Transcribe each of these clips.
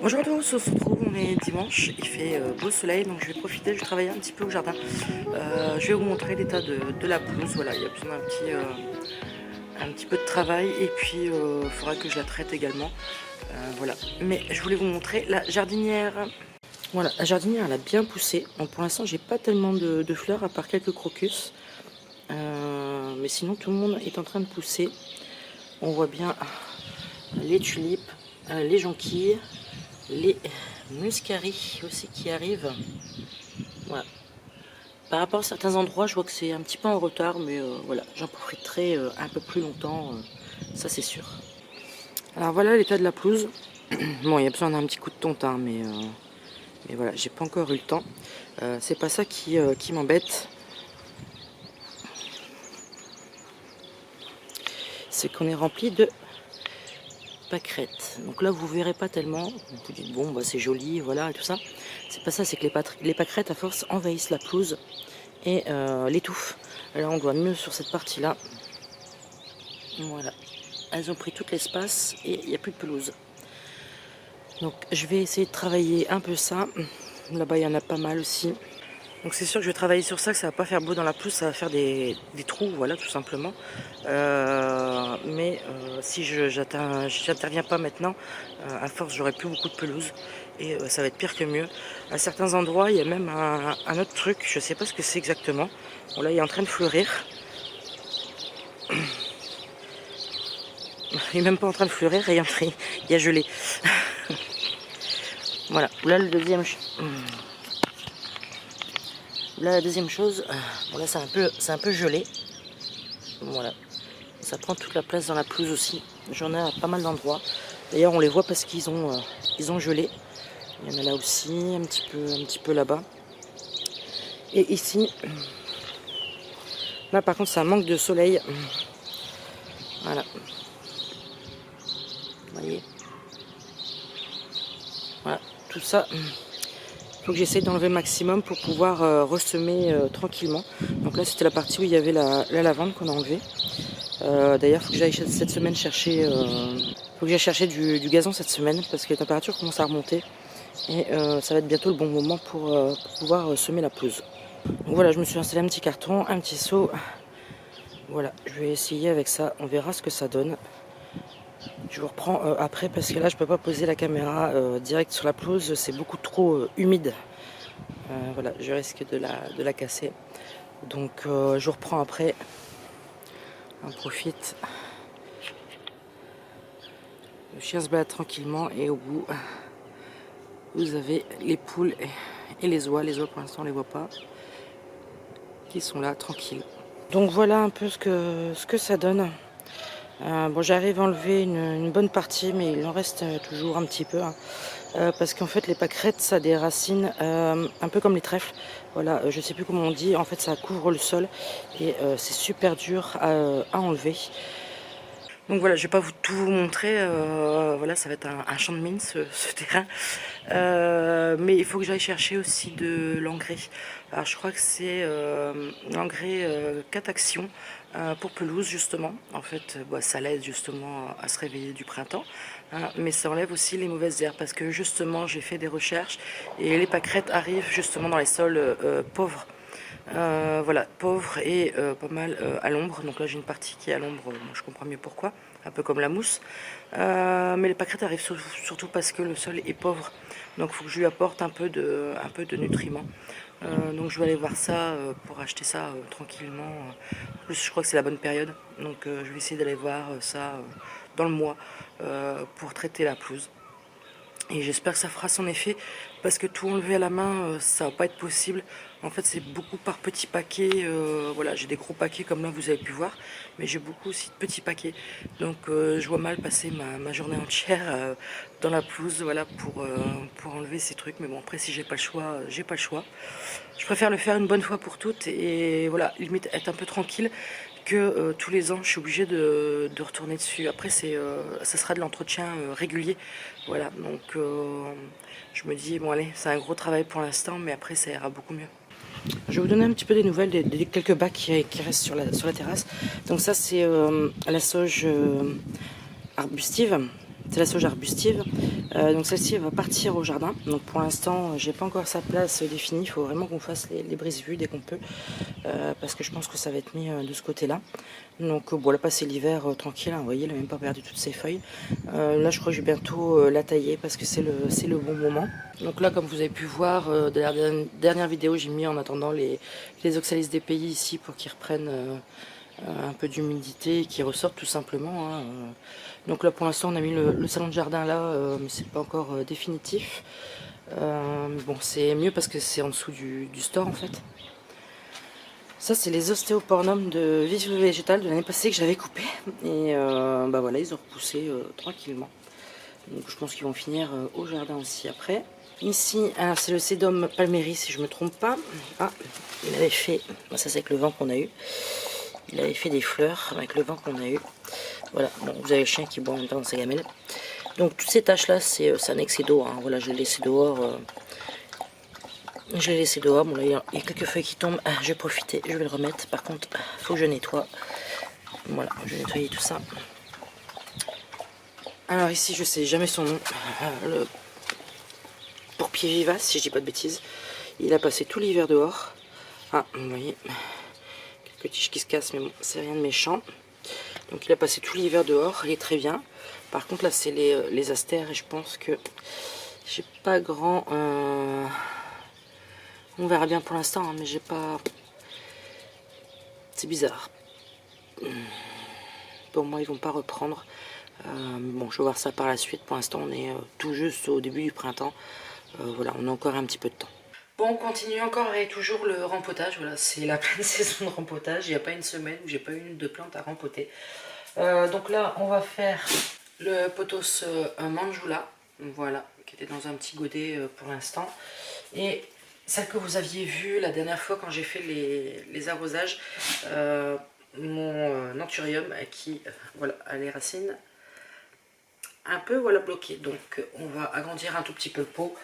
Aujourd'hui on se retrouve, on est dimanche, il fait beau soleil donc je vais profiter, je vais travailler un petit peu au jardin. Je vais vous montrer l'état de la pelouse, voilà, il y a besoin un petit peu de travail et puis il faudra que je la traite également. Voilà, mais je voulais vous montrer la jardinière. Voilà, la jardinière elle a bien poussé. Bon, pour l'instant j'ai pas tellement de fleurs à part quelques crocus. Mais sinon tout le monde est en train de pousser. On voit bien les tulipes, les jonquilles, les muscaries aussi qui arrivent. Voilà. Par rapport à certains endroits, je vois que c'est un petit peu en retard, mais voilà, j'en profiterai un peu plus longtemps, ça c'est sûr. Alors voilà l'état de la pelouse. Bon, il y a besoin d'un petit coup de tonte, hein, mais voilà, j'ai pas encore eu le temps. C'est pas ça qui m'embête. C'est qu'on est rempli de pâquerettes. Donc là, vous verrez pas tellement. Vous dites, bon, bah, c'est joli, voilà, et tout ça. C'est pas ça, c'est que les pâquerettes, à force, envahissent la pelouse et l'étouffent. Là, on doit mieux sur cette partie-là. Voilà. Elles ont pris tout l'espace et il n'y a plus de pelouse. Donc, je vais essayer de travailler un peu ça. Là-bas, il y en a pas mal aussi. Donc c'est sûr que je vais travailler sur ça, que ça va pas faire beau dans la pelouse, ça va faire des trous, voilà, tout simplement. Mais si j'interviens pas maintenant, à force j'aurai plus beaucoup de pelouse et ça va être pire que mieux. À certains endroits, il y a même un autre truc, je sais pas ce que c'est exactement. Bon là, il est en train de fleurir. Il est même pas en train de fleurir, et il y a gelé. Voilà, là le deuxième. Là, la deuxième chose, bon là c'est un peu gelé. Voilà, ça prend toute la place dans la pelouse aussi. J'en ai à pas mal d'endroits. D'ailleurs, on les voit parce qu'ils ont gelé. Il y en a là aussi, un petit peu là-bas. Et ici, là par contre, c'est un manque de soleil. Voilà. Vous voyez. Voilà, tout ça. Il faut que j'essaye d'enlever le maximum pour pouvoir ressemer tranquillement. Donc là, c'était la partie où il y avait la lavande qu'on a enlevée. D'ailleurs, il faut que j'aille cette semaine chercher, du gazon cette semaine parce que les températures commencent à remonter et ça va être bientôt le bon moment pour pouvoir semer la pelouse. Donc voilà, je me suis installé un petit carton, un petit seau. Voilà, je vais essayer avec ça, on verra ce que ça donne. Je vous reprends après parce que là je peux pas poser la caméra direct sur la pelouse, c'est beaucoup trop humide. Voilà, je risque de la casser. Donc je vous reprends après. On profite. Le chien se balade tranquillement et au bout vous avez les poules et les oies. Les oies pour l'instant on les voit pas. Qui sont là tranquilles. Donc voilà un peu ce que ça donne. Bon, j'arrive à enlever une bonne partie, mais il en reste toujours un petit peu. Hein. Parce qu'en fait les pâquerettes ça a des racines un peu comme les trèfles. Voilà, je sais plus comment on dit. En fait ça couvre le sol et c'est super dur à enlever. Donc voilà, je vais pas tout vous montrer, voilà, ça va être un champ de mine ce terrain. Mais il faut que j'aille chercher aussi de l'engrais. Alors je crois que c'est l'engrais 4 actions pour pelouse justement. En fait, bah, ça l'aide justement à se réveiller du printemps. Hein, mais ça enlève aussi les mauvaises herbes parce que justement j'ai fait des recherches et les pâquerettes arrivent justement dans les sols pauvres. Voilà, pauvre et pas mal à l'ombre. Donc là j'ai une partie qui est à l'ombre, je comprends mieux pourquoi, un peu comme la mousse. Mais les pâquerettes arrivent surtout parce que le sol est pauvre. Donc il faut que je lui apporte un peu de nutriments. Donc je vais aller voir ça pour acheter ça tranquillement. En plus je crois que c'est la bonne période. Donc je vais essayer d'aller voir ça dans le mois pour traiter la pelouse. Et j'espère que ça fera son effet parce que tout enlever à la main ça va pas être possible. En fait c'est beaucoup par petits paquets. Voilà, j'ai des gros paquets comme là vous avez pu voir, mais j'ai beaucoup aussi de petits paquets. Donc je vois mal passer ma journée entière dans la pelouse, voilà, pour enlever ces trucs. Mais bon, après si j'ai pas le choix, j'ai pas le choix. Je préfère le faire une bonne fois pour toutes et voilà, limite être un peu tranquille que tous les ans je suis obligée de retourner dessus. Après ça sera de l'entretien régulier. Voilà, donc je me dis bon allez, c'est un gros travail pour l'instant, mais après ça ira beaucoup mieux. Je vais vous donner un petit peu des nouvelles des quelques bacs qui restent sur la terrasse. Donc ça c'est la sauge arbustive. C'est la sauge arbustive. Donc celle-ci va partir au jardin. Donc pour l'instant, j'ai pas encore sa place définie. Il faut vraiment qu'on fasse les brises-vues dès qu'on peut. Parce que je pense que ça va être mis de ce côté-là. Donc bon, elle a passé l'hiver tranquille. Hein, vous voyez, elle n'a même pas perdu toutes ses feuilles. Là, je crois que je vais bientôt la tailler parce que c'est le bon moment. Donc là, comme vous avez pu voir, de la dernière vidéo, j'ai mis en attendant les oxalis des pays ici pour qu'ils reprennent un peu d'humidité et qu'ils ressortent tout simplement. Hein. Donc là, pour l'instant, on a mis le salon de jardin là, mais c'est pas encore définitif. Bon, c'est mieux parce que c'est en dessous du store en fait. Ça, c'est les ostéopornums de vie végétale de l'année passée que j'avais coupé. Et bah voilà, ils ont repoussé tranquillement. Donc je pense qu'ils vont finir au jardin aussi après. Ici, c'est le Sedum palmeri si je me trompe pas. Ah, il avait fait, ça c'est avec le vent qu'on a eu. Il avait fait des fleurs avec le vent qu'on a eu. Voilà, bon, vous avez le chien qui boit en même temps dans sa gamelle. Donc toutes ces taches là, c'est un excès d'eau. Hein. Voilà, je l'ai laissé dehors. Je l'ai laissé dehors. Bon, là, il y a quelques feuilles qui tombent. Je vais profiter, je vais le remettre. Par contre, il faut que je nettoie. Voilà, je vais nettoyer tout ça. Alors ici, je sais jamais son nom. Le pourpier vivace, si je dis pas de bêtises. Il a passé tout l'hiver dehors. Ah, vous voyez, quelques tiges qui se cassent, mais bon, c'est rien de méchant. Donc il a passé tout l'hiver dehors, il est très bien. Par contre là c'est les astères et je pense que j'ai pas grand... On verra bien pour l'instant, hein, mais j'ai pas... C'est bizarre. Pour moi ils vont pas reprendre. Bon, je vais voir ça par la suite. Pour l'instant on est tout juste au début du printemps. Voilà, on a encore un petit peu de temps. Bon, on continue encore et toujours le rempotage. Voilà, c'est la pleine saison de rempotage. Il n'y a pas une semaine où j'ai pas eu une de plantes à rempoter. Donc là, on va faire le pothos manjula, voilà, qui était dans un petit godet pour l'instant. Et celle que vous aviez vue la dernière fois quand j'ai fait les arrosages, mon anthurium qui voilà, a les racines un peu voilà, bloquées. Donc on va agrandir un tout petit peu le pot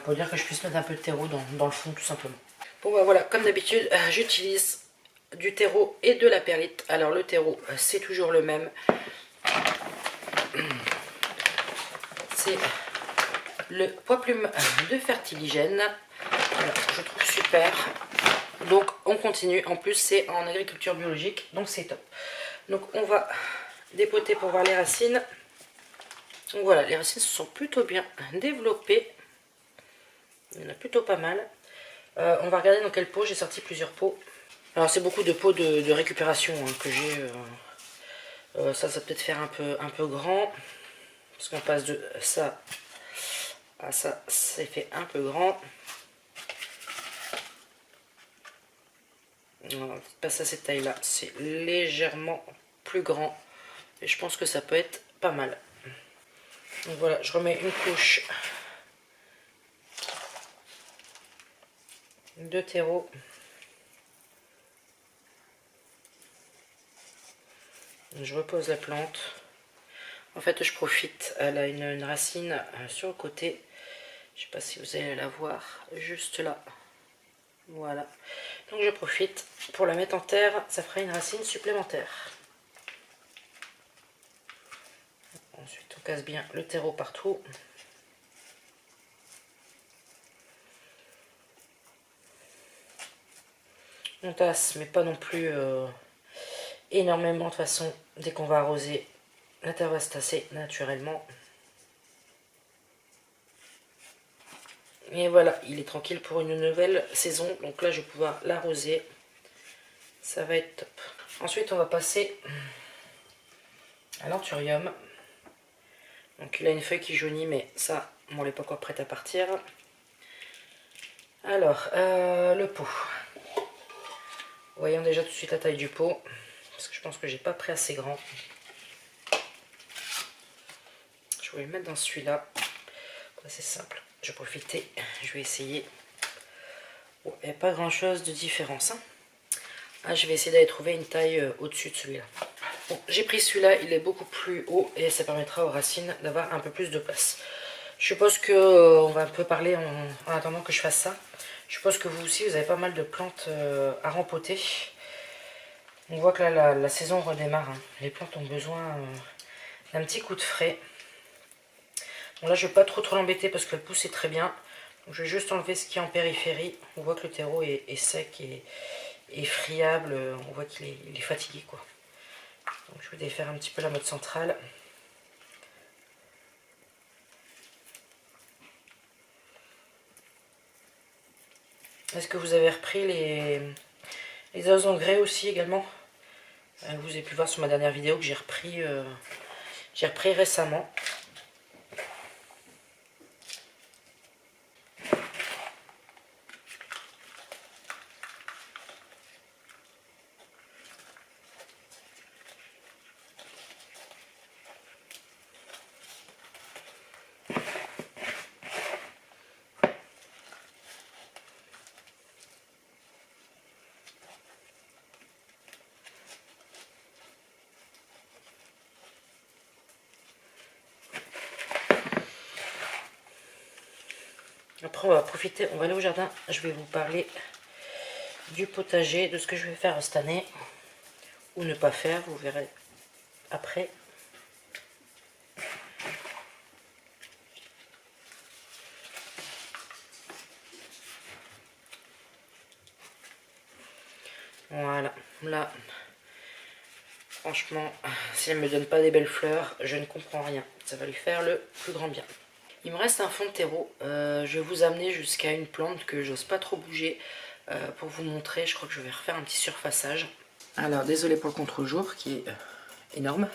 pour dire que je puisse mettre un peu de terreau dans le fond tout simplement. Bon bah voilà, comme d'habitude, j'utilise du terreau et de la perlite. Alors le terreau, c'est toujours le même. C'est le poids plume de Fertiligène. Alors, je trouve super. Donc on continue. En plus c'est en agriculture biologique, donc c'est top. Donc on va dépoter pour voir les racines. Donc voilà, les racines se sont plutôt bien développées. Il y en a plutôt pas mal. On va regarder dans quel pot. J'ai sorti plusieurs pots. Alors c'est beaucoup de pots de récupération hein, que j'ai. Ça va peut-être faire un peu grand. Parce qu'on passe de ça à ça, c'est fait un peu grand. On va passer à cette taille là, c'est légèrement plus grand. Et je pense que ça peut être pas mal. Donc voilà, je remets une couche de terreau. Je repose la plante. En fait, je profite, elle a une racine sur le côté. Je ne sais pas si vous allez la voir, juste là. Voilà. Donc je profite pour la mettre en terre, ça fera une racine supplémentaire. Ensuite, on casse bien le terreau partout. On tasse, mais pas non plus énormément. De toute façon, dès qu'on va arroser, la terre va se tasser naturellement. Et voilà, il est tranquille pour une nouvelle saison. Donc là, je vais pouvoir l'arroser. Ça va être top. Ensuite, on va passer à l'anthurium. Donc il a une feuille qui jaunit, mais ça, on n'est pas encore prête à partir. Alors, le pot. Voyons déjà tout de suite la taille du pot. Parce que je pense que j'ai pas pris assez grand. Je vais le mettre dans celui-là. C'est simple. Je vais profiter. Je vais essayer. Bon, il n'y a pas grand-chose de différence. Hein. Ah, je vais essayer d'aller trouver une taille au-dessus de celui-là. Bon, j'ai pris celui-là. Il est beaucoup plus haut et ça permettra aux racines d'avoir un peu plus de place. Je suppose que on va un peu parler en attendant que je fasse ça. Je suppose que vous aussi, vous avez pas mal de plantes à rempoter. On voit que là, la saison redémarre. Hein. Les plantes ont besoin d'un petit coup de frais. Bon, là, je vais pas trop l'embêter parce qu'elle pousse très bien. Donc, je vais juste enlever ce qui est en périphérie. On voit que le terreau est sec et friable. On voit qu'il est fatigué, quoi. Donc, je vais défaire un petit peu la motte centrale. Est-ce que vous avez repris les os en grès aussi également? Vous avez pu voir sur ma dernière vidéo que j'ai repris récemment. Après, on va profiter, on va aller au jardin. Je vais vous parler du potager, de ce que je vais faire cette année. Ou ne pas faire, vous verrez après. Voilà, là, franchement, si elle ne me donne pas des belles fleurs, je ne comprends rien. Ça va lui faire le plus grand bien. Il me reste un fond de terreau. Je vais vous amener jusqu'à une plante que j'ose pas trop bouger pour vous montrer. Je crois que je vais refaire un petit surfaçage. Alors, désolé pour le contre-jour qui est énorme.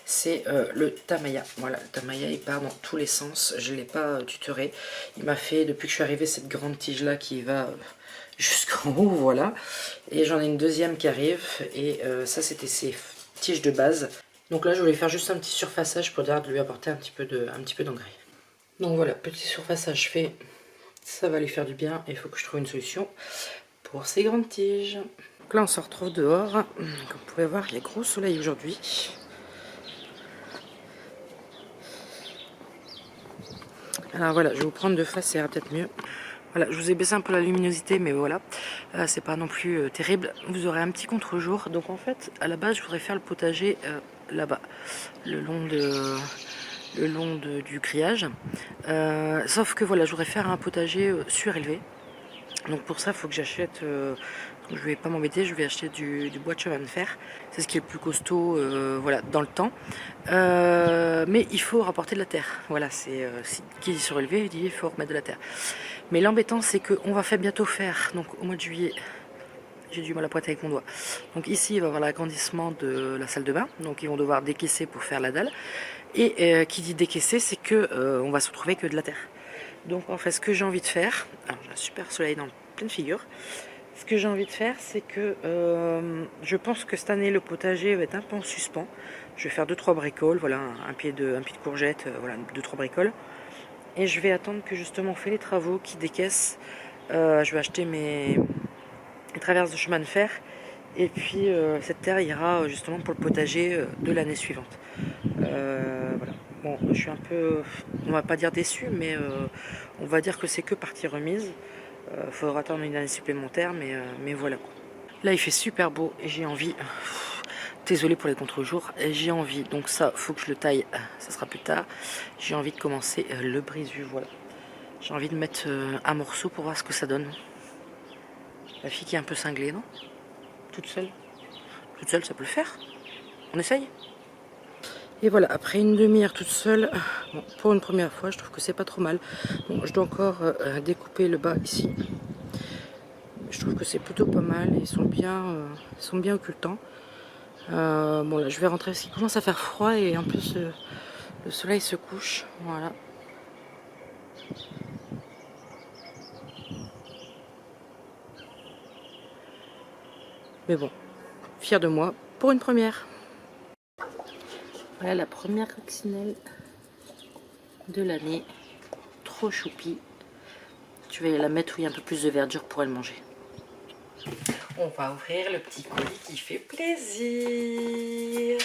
C'est le tamaya. Voilà, le tamaya, il part dans tous les sens. Je ne l'ai pas tutoré. Il m'a fait, depuis que je suis arrivée, cette grande tige-là qui va jusqu'en haut, voilà. Et j'en ai une deuxième qui arrive. Et ça, c'était ses tiges de base. Donc là, je voulais faire juste un petit surfaçage pour dire de lui apporter un petit peu d'engrais. Donc voilà, petit surfaçage fait, ça va lui faire du bien et il faut que je trouve une solution pour ces grandes tiges. Donc là on se retrouve dehors, comme vous pouvez voir il y a gros soleil aujourd'hui. Alors voilà, je vais vous prendre de face, ça ira peut-être mieux. Voilà, je vous ai baissé un peu la luminosité mais voilà, c'est pas non plus terrible. Vous aurez un petit contre-jour, donc en fait à la base je voudrais faire le potager là-bas, le long du grillage. Sauf que voilà, je voudrais faire un potager surélevé. Donc pour ça, il faut que j'achète, je vais pas m'embêter, je vais acheter du bois de chemin de fer. C'est ce qui est le plus costaud voilà, dans le temps. Mais il faut rapporter de la terre. Voilà, qui dit surélevé, il dit il faut remettre de la terre. Mais l'embêtant, c'est qu'on va bientôt faire, donc au mois de juillet, j'ai du mal à pointer avec mon doigt. Donc ici, il va y avoir l'agrandissement de la salle de bain. Donc ils vont devoir décaisser pour faire la dalle. Et qui dit décaisser, c'est que on va se retrouver que de la terre. Donc en fait, ce que j'ai envie de faire, alors j'ai un super soleil dans pleine figure. Ce que j'ai envie de faire, c'est que je pense que cette année le potager va être un peu en suspens. Je vais faire 2-3 bricoles, voilà, un pied de courgette, voilà, 2-3 bricoles. Et je vais attendre que justement on fait les travaux qui décaissent. Je vais acheter mes traverses de chemin de fer. Et puis cette terre ira justement pour le potager de l'année suivante. Voilà. Bon, je suis un peu, on va pas dire déçu, mais on va dire que c'est que partie remise. Faudra attendre une année supplémentaire, mais voilà quoi. Là il fait super beau et j'ai envie, désolé pour les contre-jours, j'ai envie, donc ça faut que je le taille, ça sera plus tard. J'ai envie de commencer le brise-vue, voilà. J'ai envie de mettre un morceau pour voir ce que ça donne. La fille qui est un peu cinglée, non? Toute seule ça peut le faire. On essaye? Et voilà, après une demi-heure toute seule, bon, pour une première fois, je trouve que c'est pas trop mal. Bon, je dois encore découper le bas ici. Je trouve que c'est plutôt pas mal. Ils sont bien occultants. Bon là, je vais rentrer parce qu'il commence à faire froid et en plus le soleil se couche. Voilà. Mais bon, fière de moi pour une première. Voilà la première coccinelle de l'année. Trop choupie. Je vais la mettre où il y a un peu plus de verdure pour elle manger. On va ouvrir le petit colis qui fait plaisir.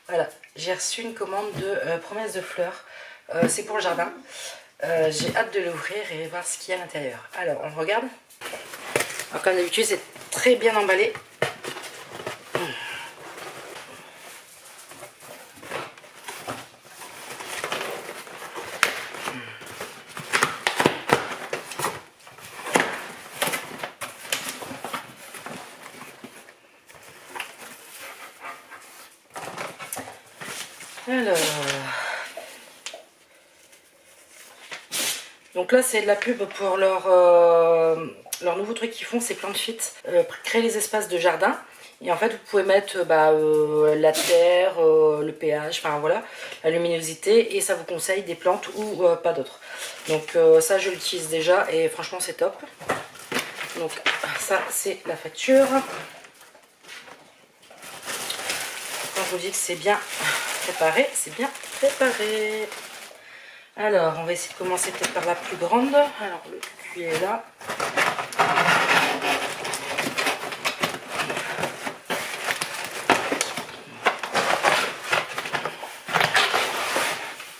Voilà, j'ai reçu une commande de promesse de fleurs. C'est pour le jardin. J'ai hâte de l'ouvrir et voir ce qu'il y a à l'intérieur. Alors, on regarde. Alors, comme d'habitude, c'est très bien emballé. Alors... Donc là, c'est de la pub pour leur nouveau truc qu'ils font, c'est PlantFit, créer les espaces de jardin. Et en fait, vous pouvez mettre la terre, le pH, enfin voilà, la luminosité, et ça vous conseille des plantes ou pas d'autres. Donc ça, je l'utilise déjà et franchement, c'est top. Donc ça, c'est la facture. Quand je vous dis que c'est bien préparé, c'est bien préparé. Alors, on va essayer de commencer peut-être par la plus grande. Alors, le cuit est là.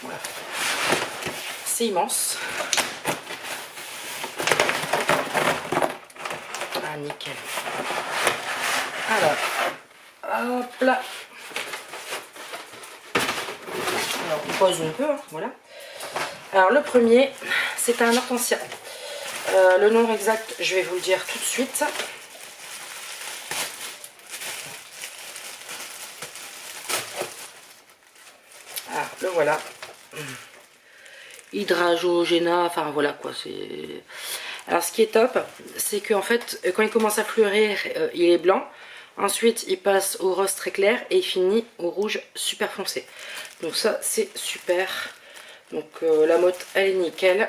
Voilà. C'est immense. Ah, nickel. Alors, hop là. Alors, on pose un peu, hein, voilà. Alors, le premier, c'est un hortensia. Le nom exact, je vais vous le dire tout de suite. Ah, le voilà. Hydrangea, enfin voilà quoi. Alors, ce qui est top, c'est qu'en fait, quand il commence à fleurir, il est blanc. Ensuite, il passe au rose très clair et il finit au rouge super foncé. Donc ça, c'est super. Donc la motte, elle est nickel.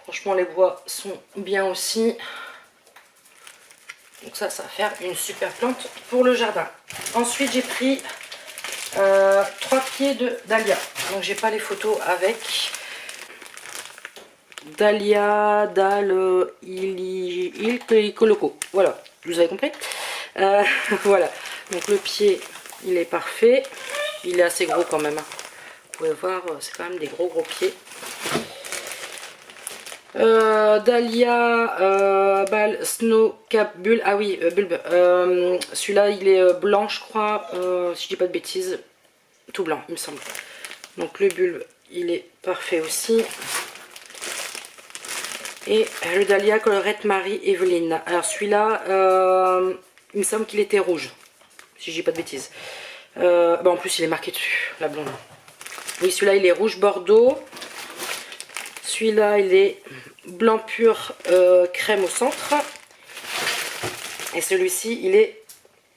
Franchement, les bois sont bien aussi. Donc ça va faire une super plante pour le jardin. Ensuite, j'ai pris 3 pieds de dahlia. Donc j'ai pas les photos avec. Dahlia, Coloco. Voilà, vous avez compris. Voilà, donc le pied, il est parfait. Il est assez gros quand même. Vous pouvez voir, c'est quand même des gros pieds. Dahlia, Snow Cap Bull. Ah oui, bulbe. Celui-là, il est blanc, je crois. Si je dis pas de bêtises. Tout blanc, il me semble. Donc le bulbe, il est parfait aussi. Et le Dahlia Colorette Marie Evelyne. Alors celui-là, il me semble qu'il était rouge. Si je dis pas de bêtises. En plus, il est marqué dessus, la blonde. Oui, celui-là, il est rouge bordeaux. Celui-là, il est blanc pur crème au centre. Et celui-ci, il est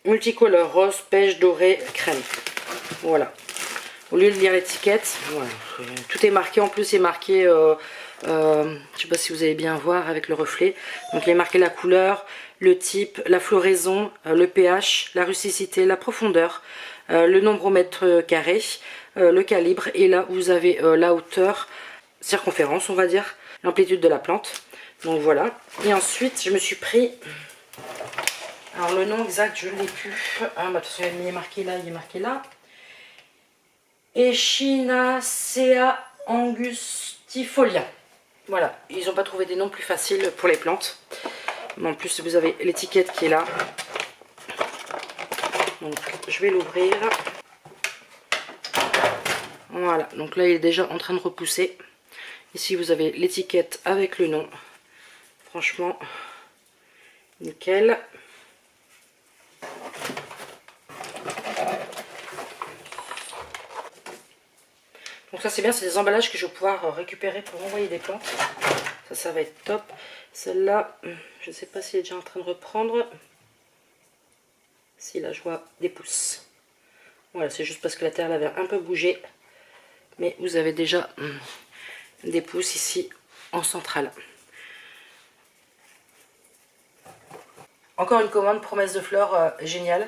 multicolore, rose, pêche, doré, crème. Voilà. Au lieu de lire l'étiquette, voilà, tout est marqué. En plus, c'est marqué, je ne sais pas si vous allez bien voir avec le reflet. Donc, il est marqué la couleur, le type, la floraison, le pH, la rusticité, la profondeur, le nombre au mètre carré, le calibre. Et là, vous avez la hauteur, circonférence, on va dire, l'amplitude de la plante. Donc, voilà. Et ensuite, je me suis pris... Alors, le nom exact, je ne l'ai plus. Ah, de toute façon, il est marqué là, il est marqué là. Echinacea angustifolia. Voilà, ils n'ont pas trouvé des noms plus faciles pour les plantes. Mais en plus, vous avez l'étiquette qui est là. Donc, je vais l'ouvrir. Voilà, donc là, il est déjà en train de repousser. Ici, vous avez l'étiquette avec le nom. Franchement, nickel. Donc ça c'est bien, c'est des emballages que je vais pouvoir récupérer pour envoyer des plantes. Ça va être top. Celle-là, je ne sais pas s'il est déjà en train de reprendre. Si, là je vois des pousses. Voilà, c'est juste parce que la terre elle avait un peu bougé. Mais vous avez déjà des pousses ici en centrale. Encore une commande promesse de fleurs géniale.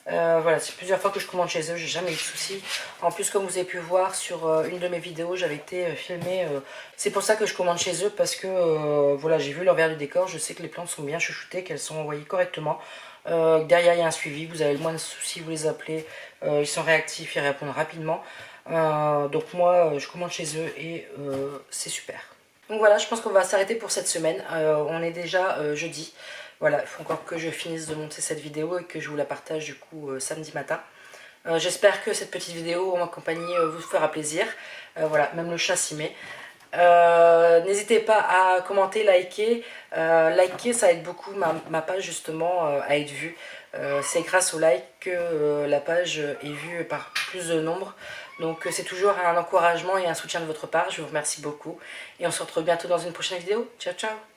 Voilà, c'est plusieurs fois que je commande chez eux, j'ai jamais eu de soucis. En plus, comme vous avez pu voir sur une de mes vidéos, j'avais été filmée. C'est pour ça que je commande chez eux, parce que voilà, j'ai vu l'envers du décor. Je sais que les plantes sont bien chouchoutées, qu'elles sont envoyées correctement. Derrière, il y a un suivi, vous avez le moins de soucis, vous les appelez. Ils sont réactifs, ils répondent rapidement. Donc moi, je commande chez eux et c'est super. Donc voilà, je pense qu'on va s'arrêter pour cette semaine. On est déjà jeudi. Voilà, il faut encore que je finisse de monter cette vidéo et que je vous la partage du coup samedi matin. J'espère que cette petite vidéo en ma compagnie vous fera plaisir. Voilà, même le chat s'y met. N'hésitez pas à commenter, liker. Liker, ça aide beaucoup ma page justement à être vue. C'est grâce au like que la page est vue par plus de nombre. Donc c'est toujours un encouragement et un soutien de votre part. Je vous remercie beaucoup. Et on se retrouve bientôt dans une prochaine vidéo. Ciao, ciao!